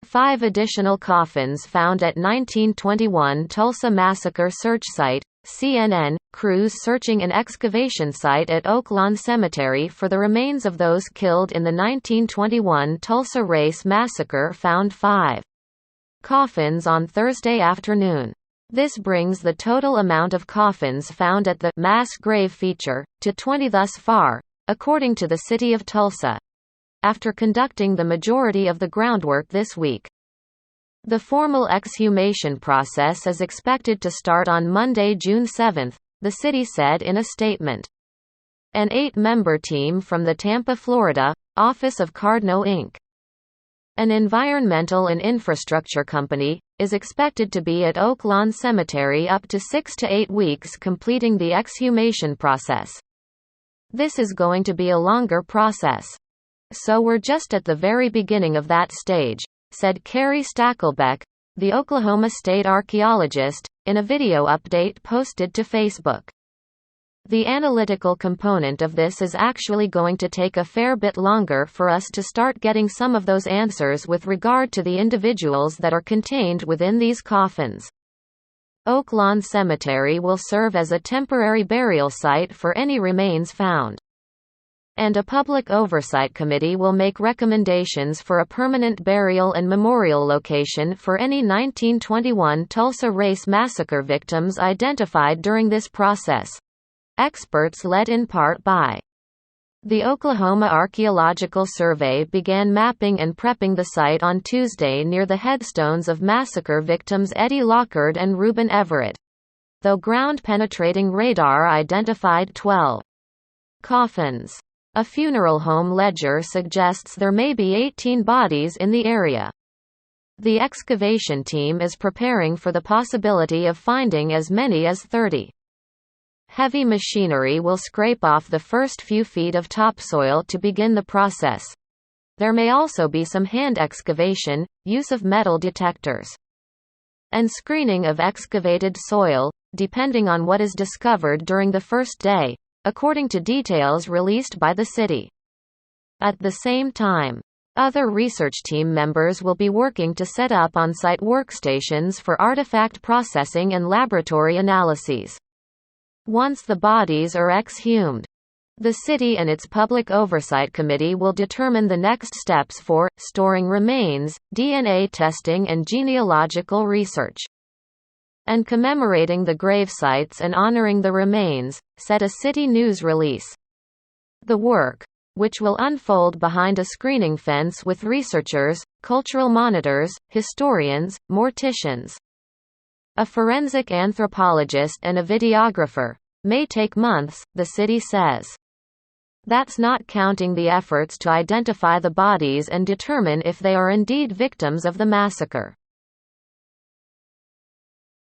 5 additional coffins found at 1921 Tulsa Massacre search site. CNN, crews searching an excavation site at Oaklawn Cemetery for the remains of those killed in the 1921 Tulsa Race Massacre found 5 coffins on Thursday afternoon. This brings the total amount of coffins found at the mass grave feature to 20 thus far, according to the city of Tulsa, after conducting the majority of the groundwork this week. The formal exhumation process is expected to start on Monday, June 7, the city said in a statement. An 8-member team from the Tampa, Florida, office of Cardno Inc., an environmental and infrastructure company, is expected to be at Oaklawn Cemetery up to 6 to 8 weeks completing the exhumation process. This is going to be a longer process. So we're just at the very beginning of that stage, said Carrie Stackelbeck, the Oklahoma State archaeologist, in a video update posted to Facebook. The analytical component of this is actually going to take a fair bit longer for us to start getting some of those answers with regard to the individuals that are contained within these coffins. Oaklawn Cemetery will serve as a temporary burial site for any remains found. And a public oversight committee will make recommendations for a permanent burial and memorial location for any 1921 Tulsa Race Massacre victims identified during this process. Experts led in part by the Oklahoma Archaeological Survey began mapping and prepping the site on Tuesday near the headstones of massacre victims Eddie Lockard and Reuben Everett, though ground-penetrating radar identified 12 coffins. A funeral home ledger suggests there may be 18 bodies in the area. The excavation team is preparing for the possibility of finding as many as 30. Heavy machinery will scrape off the first few feet of topsoil to begin the process. There may also be some hand excavation, use of metal detectors, and screening of excavated soil, depending on what is discovered during the first day, according to details released by the city. At the same time, other research team members will be working to set up on-site workstations for artifact processing and laboratory analyses. Once the bodies are exhumed, the city and its Public Oversight Committee will determine the next steps for storing remains, DNA testing and genealogical research, and commemorating the grave sites and honoring the remains, said a city news release. The work, which will unfold behind a screening fence with researchers, cultural monitors, historians, morticians, a forensic anthropologist and a videographer, may take months, the city says. That's not counting the efforts to identify the bodies and determine if they are indeed victims of the massacre.